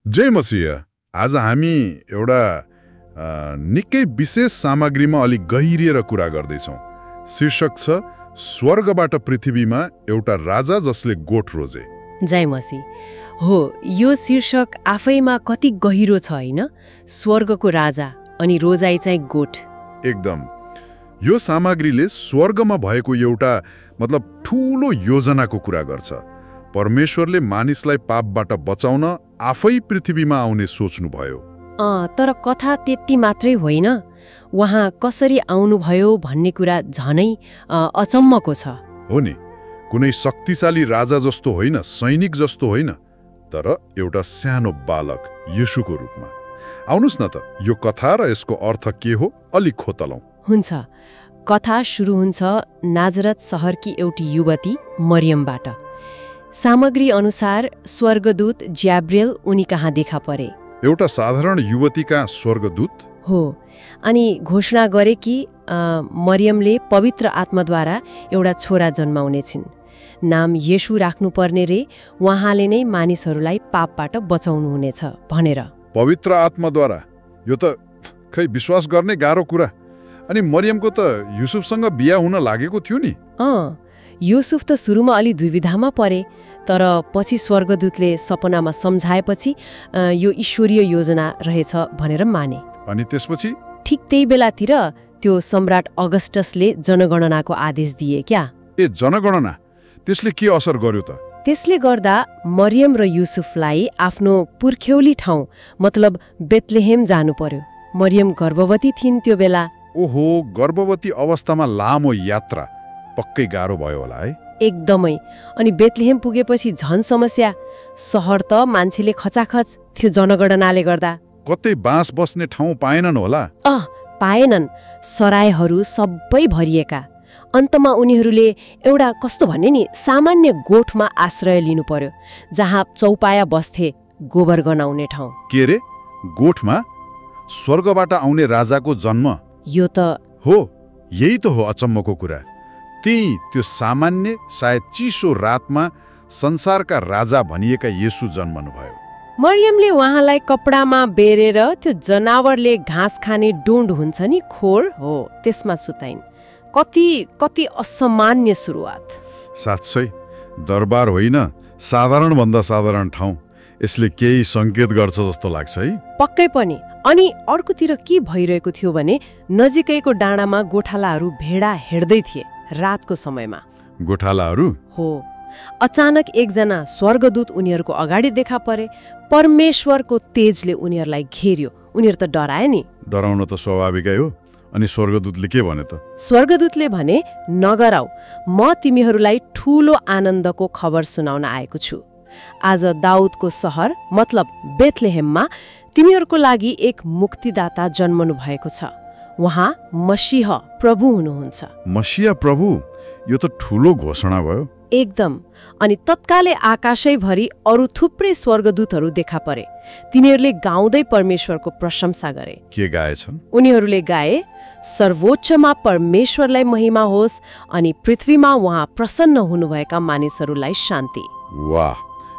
जय मसिह। आज हामी एउटा निकै विशेष सामग्रीमा अलि गहिरिएर कुरा गर्दैछौँ। शीर्षक छ स्वर्गबाट पृथ्वीमा एउटा राजा जसले गोठ रोजे। जय मसी। हो, यो शीर्षक आफैमा कति गहिरो छ हैन? स्वर्गको राजा अनि रोजाइ चाहिँ गोठ। एकदम। यो सामग्रीले स्वर्गमा भएको एउटा ठूलो योजनाको कुरा गर्छ। परमेश्वरले मानिसलाई पापबाट बचाउन आफै पृथ्वीमा आउने सोच्नुभयो। तर कथा त्यति मात्रै होइन, उहाँ कसरी आउनुभयो भन्ने कुरा झनै अचम्मको छ। हो नि, कुनै शक्तिशाली राजा जस्तो होइन, सैनिक जस्तो होइन, तर एउटा सानो बालक येशूको रूपमा। आउनुस् न त, यो कथा र यसको अर्थ के हो अलिक खोतलौं। हुन्छ। कथा सुरु हुन्छ नाजरत शहरकी एउटी युवती मरियमबाट। सामग्री अनुसार स्वर्गदूत ज्याब्रिएल उनी कहाँ देखा परे। एउटा साधारण युवतीका स्वर्गदूत हो, अनि घोषणा गरे कि मरियमले पवित्र आत्माद्वारा एउटा छोरा जन्माउनेछिन्। नाम येशू राख्नुपर्ने रे, उहाँले नै मानिसहरूलाई पापबाट बचाउनुहुनेछ भनेर। पवित्र आत्माद्वारा? यो त खै विश्वास गर्ने गाह्रो कुरा। अनि मरियमको त युसुफसँग बिहा हुन लागेको थियो नि। युसुफ त सुरुमा अलि दुविधामा परे, तर पछि स्वर्गदूतले सपनामा सम्झाएपछि यो ईश्वरीय योजना रहेछ भनेर माने। अनि त्यसपछि ठिक त्यही बेलातिर त्यो सम्राट अगस्टसले जनगणनाको आदेश दिए क्या। जनगणना? त्यसले के असर गर्यो त? त्यसले गर्दा मरियम र युसुफलाई आफ्नो पुर्ख्यौली ठाउँ मतलब बेथलेहेम जानु पर्यो। मरियम गर्भवती थिइन् त्यो बेला। ओहो, गर्भवती अवस्थामा लामो यात्रा पक्कै गाह्रो भयो होला है। एकदमै। अनि बेथलेहेम पुगेपछि झन समस्या। सहर त मान्छेले खचाखच थियो जनगणनाले गर्दा। कतै बाँस बस्ने ठाउँ पाएनन् होला। पाएनन्। सरायहरू सबै भरिएका। अन्तमा उनीहरूले एउटा कस्तो भन्ने नि सामान्य गोठमा आश्रय लिनु पर्यो, जहाँ चौपाया बस्थे, गोबर गनाउने ठाउँ। के रे, गोठमा? स्वर्गबाट आउने राजाको जन्म? यो त हो, यही त हो अचम्मको कुरा। त्यो सामान्य सायद चिसो रातमा संसारका राजा भनिएका येशू जन्मनुभयो। मरियमले उहाँलाई कपडामा बेरेर त्यो जनावरले घाँस खाने डुण्ड हुन्छ नि, खोर हो, त्यसमा सुताइन्। कति असामान्य सुरुवात। साँच्चै दरबार होइन, साधारण भन्दा साधारण ठाउँ। यसले केही संकेत गर्छ जस्तो लाग्छ है। पक्कै पनि। अनि अर्कोतिर के भइरहेको थियो भने नजिकैको डाँडामा गोठालाहरू भेडा हेर्दै थिए रातको समयमा। गोठालाहरू? हो। अचानक एकजना स्वर्गदूत उनीहरूको अगाडि देखा परे। परमेश्वरको तेजले उनीहरूलाई घेर्यो। उनीहरू त डराए नि। डराउन त स्वाभाविकै हो। अनि स्वर्गदूतले के भने त? स्वर्गदूतले भने, नगराऊ, म तिमीहरूलाई ठूलो आनन्दको खबर सुनाउन आएको छु। आज दाउदको सहर मतलब बेथलेहेममा तिमीहरूको लागि एक मुक्तिदाता जन्मनु भएको छ। उहाँ मसीह प्रभु हुनुहुन्छ। मसीह प्रभु? यो त ठूलो घोषणा भयो। एकदम। अनि तत्कालै आकाशैभरि अरू थुप्रै स्वर्गदूतहरू देखा परे। तिनीहरूले गाउँदै परमेश्वरको प्रशंसा गरे। के गाएछन्? उनीहरूले गाए, सर्वोच्चमा परमेश्वरलाई महिमा होस् अनि पृथ्वीमा उहाँ प्रसन्न हुनुभएका मानिसहरूलाई शान्ति। वाह,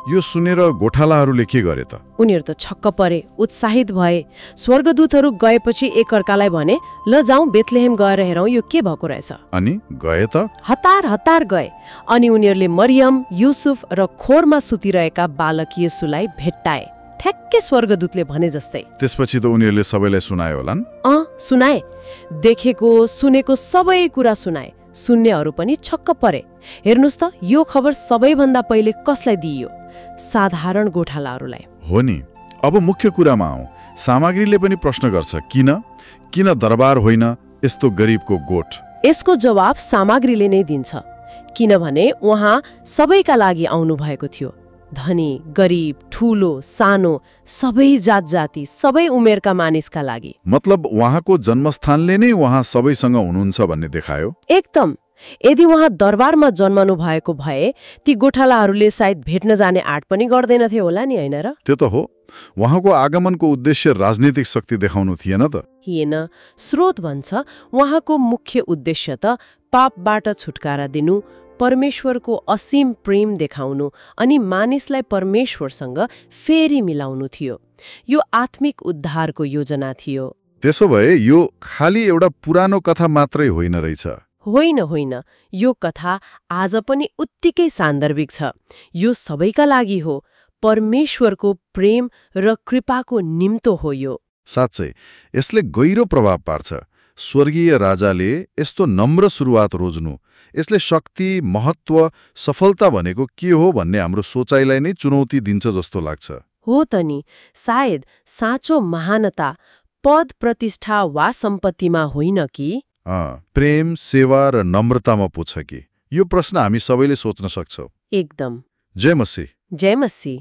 यो सुनेर गोठालाहरूले के गरे त? उनीहरू त छक्क परे, उत्साहित भए। स्वर्गदूतहरू गएपछि एकअर्कालाई भने, ल जाउँ बेथलेहेम गएर हेरौँ यो के भएको रहेछ। अनि गए त? हतार गए। अनि उनीहरूले मरियम, युसुफ र खोरमा सुतिरहेका बालक येशूलाई भेट्टाए, ठ्याक्कै स्वर्गदूतले भने जस्तै। त्यसपछि त उनीहरूले सबैलाई सुनाए होलान्? सुनाए। देखेको सुनेको सबै कुरा सुनाए। सुन्नेहरू पनि छक्क परे। हेर्नुस् त, यो खबर सबैभन्दा पहिले कसलाई दिइयो? साधारण गोठालाहरूलाई। हो नि। अब मुख्य कुरामा आऊ। सामग्रीले पनि प्रश्न गर्छ, किन दरबार होइन यस्तो गरिबको गोठ? यसको जवाब सामग्रीले नै दिन्छ। किनभने उहाँ सबैका लागि आउनु भएको थियो। धनी, गरिब, ठूलो, सानो, सबै जात जाति, सबै उमेरका मानिसका लागि। मतलब उहाँको जन्मस्थानले नै उहाँ सबैसँग हुनुहुन्छ भन्ने देखायो। एकदम। यदि उहाँ दरबारमा जन्मनु भएको भए ती गोठालाहरूले सायद भेट्न जाने आँट पनि गर्दैनथे होला नि, होइन र? त्यो त हो। उहाँको आगमनको उद्देश्य राजनीतिक शक्ति देखाउनु थिएन त? थिएन। स्रोत भन्छ उहाँको मुख्य उद्देश्य त पापबाट छुटकारा दिनु, परमेश्वरको असीम प्रेम देखाउनु अनि मानिसलाई परमेश्वरसँग फेरि मिलाउनु थियो। यो आत्मिक उद्धारको योजना थियो। त्यसो भए यो खाली एउटा पुरानो कथा मात्रै होइन रहेछ। होइन, यो कथा आज पनि उत्तिकै सान्दर्भिक छ। यो सबैका लागि हो। परमेश्वरको प्रेम र कृपाको निम्तो हो यो। साँच्चै यसले गहिरो प्रभाव पार्छ। स्वर्गीय राजाले यस्तो नम्र सुरुवात रोज्नु, यसले शक्ति, महत्व, सफलता भनेको के हो भन्ने हाम्रो सोचाइलाई नै चुनौती दिन्छ जस्तो लाग्छ। हो त नि, सायद साँचो महानता पद, प्रतिष्ठा वा सम्पत्तिमा होइन कि प्रेम, सेवा र नम्रतामा पो छ कि? यो प्रश्न हामी सबैले सोच्न सक्छौँ। एकदम। जय मसीह। जय मसीह।